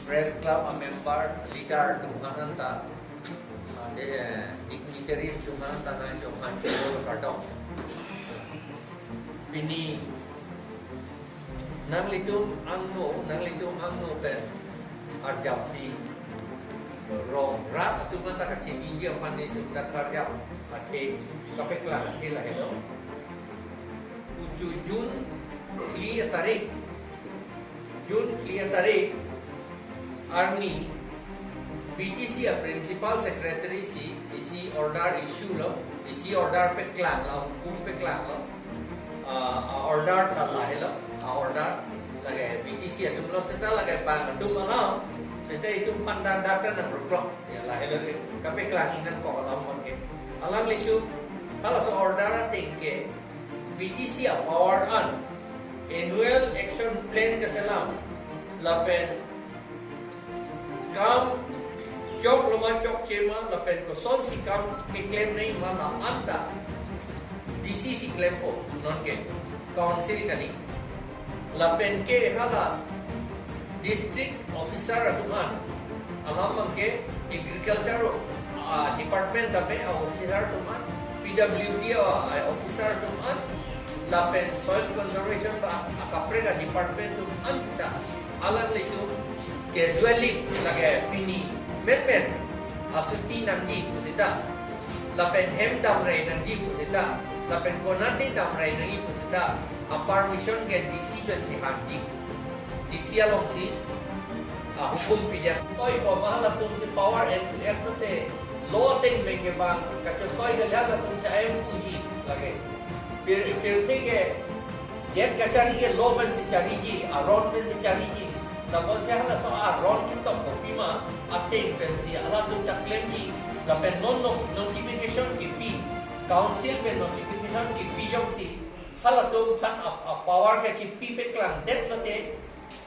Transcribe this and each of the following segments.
press club a member leader tuhanan ta dignitaries tuhanan ta na yung anti-roll kartong bini nang litum angno pe arjap si rong rat tu mata kecil dia pandai tu dak arjap ate sampai kelas lah hello 7 Jun clear tarik Army BTC a principal secretary si isi order issue lo isi order pe klang lo hukum pe klang lo order ta la hello order lagi BTC a tumlo seta lagi pan tum lo seta itu pandan data na proklok ya la hello kape klang ingan ko lo mon ke alam litu kalau so order tingke BTC a power on annual action plan kasalam lapen kam chok loma chok chema lapen ko son si kam ke claim nahi mana anta DCC claim ko non ke council kani lapen ke hala district officer atuman alam ke agriculture department tabe officer atuman PWD officer atuman lapen soil conservation ba akaprega department tu ansta alam itu casually lagi pini men asuti nanti kusita lapen hem damrai nanti kusita lapen konati damrai nanti kusita a permission get DC ben si haji DC along si hukum pijak toy ko mahala tum si power and to te law ting benge bang kachoy galya tum sa ayam puji lagi Pirthige get kachari ke law ben si chariji aron ben si chariji tapos siya hala so aron kito ko pima update ben si ala tu tak claim ni dapat notification ki pi council be notification ki pi jong si hala tu kan power ke chi pi pe klang det lote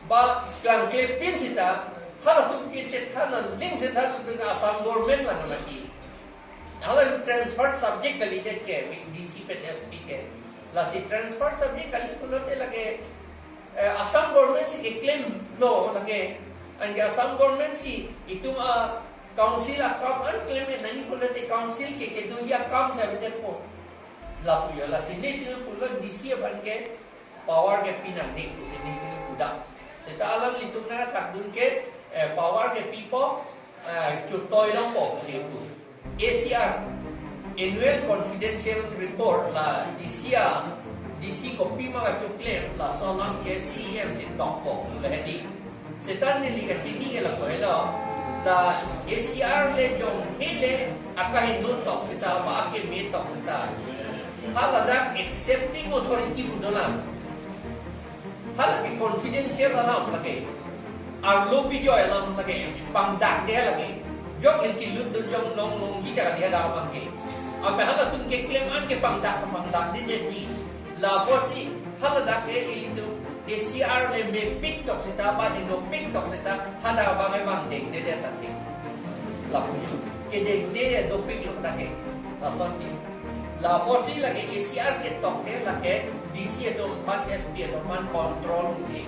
ba klang claim pin sita hala tu ki chet hala link se thal tu asam government la namaki hala transfer subject kali det ke DC pe SP ke la si transfer subject kali kulote lage Assam government si claim no lage ang Assam government si itu council akam an claim nani kulote council ke dunia kam sa betel po la puya la si ne tu kulot DC ban ke power ke pinang ni ku sini ni budak kita alam litung na takdun ke power ke pipo chutoy lang po si itu ACR annual confidential report la DC kopi mga claim la solang ke CEM si tokpo lehdi setan ni ka chini la ko hello la ACR le jong hele akahindun tok sita ba ke me tok sita halada accepting authority budola hal ke confidential alam lagi arlo bijo alam lagi pangdak de lagi jok en kilut jong long kita dia dah mangke apa hala tun ke claim an ke pangdak de di la bosi hala dak ke itu ACR le me pick tok sita ba di no pick tok sita hala ba me bang de tati la punya ke de do pick lo tak ke la sonti la bosi lagi ACR ke tok ke la ke DC do man SP do man control ni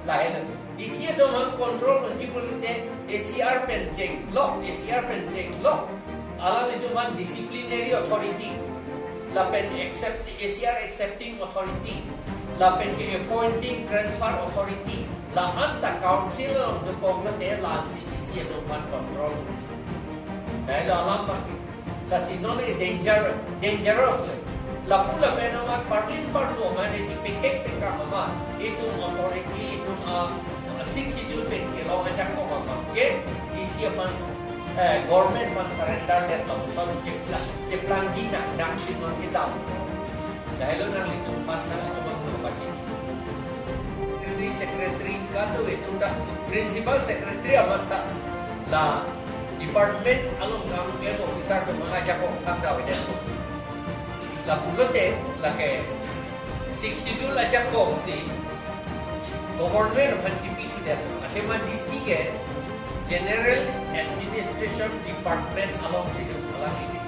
la hele DC do man control ni bolite ACR pen check lock alam itu man disciplinary authority lapen ACR accepting authority lapen ke appointing transfer authority la anta council of the poglate la DC do man control dahil alam pa la sinole dangerous la pula menamat parlin parlo mane dipikek mama itu authority itu 62 pen kilo macam mama ke DC man government man surrender dan tamusan ceplang dina naksin man kita dahil nang litong man na tumang baci secretary kato itu dah principal secretary amanta la department along kam ke officer to mengajak ko tanda wedan la pulote la ke 62 ajak ko si government pantipi sudah asema DC ke General Administration Department along situ malang ini.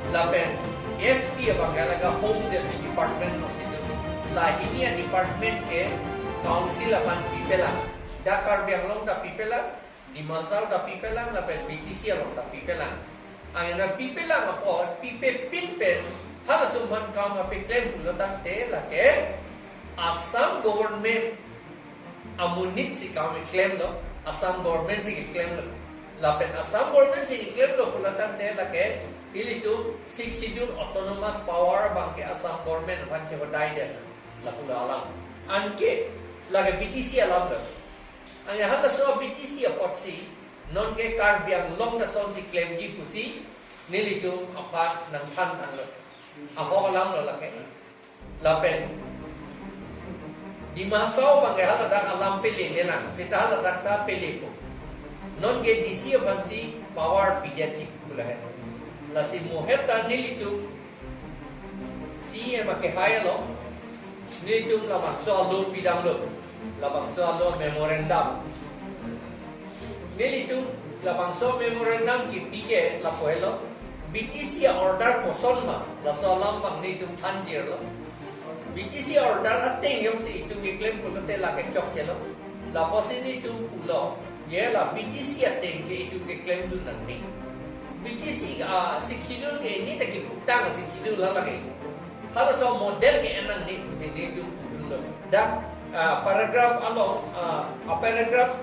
Lapen SP abangalaga Home Department no situ. La ini department ke council apan pipela Dakar biang long tapi pelang, di Masau tapi pelang, lapen BTC long tapi pelang. Ang na pipelang ako, pipe pinpen, hala tuman kam ape claim pulatan te lake Assam government amunit si kam claim lo, Assam government si claim lo. Lapen Assam government si claim lo pulatan te lake ilitu 6 schedule autonomous power bangke Assam government vanche wadai den la pula alam. Anke lage BTC alam lo. Ang hala so BTC apotsi non ke kar biang long da son si claim ji pusi nilitu apa nang pantang lo. Ako alam lo lake. Lapen di Masau bangke hala dak alam pili nenang sita hala dak ta pili ko. Non ke DC bansi power pediatric pula hai. La si muheta nilitu si e make haya lo nilitu la makso lo pidang lo. La bangso lo memorandum. Nilitu la bangso memorandum ki pike la poelo BTC order poson ma la solam bang nilitu anjir lo. BTC order ateng yung si itu claim pulo te la ke chok chelo. La posini tu pulo ye la BTC ateng ke itu claim du nang ni. BTC sikidul ke ini taki putang sikidul la lagi. Kalau so model ke enang ni ini tu pulo. Dan paragraph along paragraph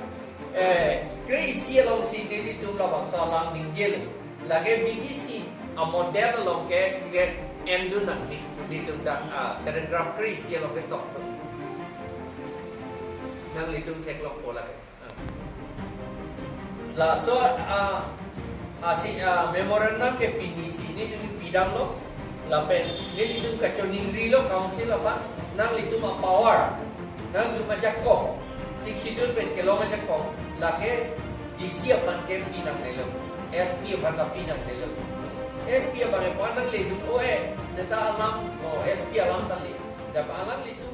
kreisi along si ini tu la bangsa lang ningjel lagi BTC a model along ke endu nanti di tu paragraph kreisi along ke tok tu nang litu tek lok pola la so si memorandum ke PDC ini tu bidang lo la pen ni litu kaconing rilo council apa nang litu ma power nang lu majakong si schedule pen kelo majakong lake disiapkan ke pinang nelo SP apa pinang nelo SP apa ke pandang le du oe seta alam SP alam tali dapat alam itu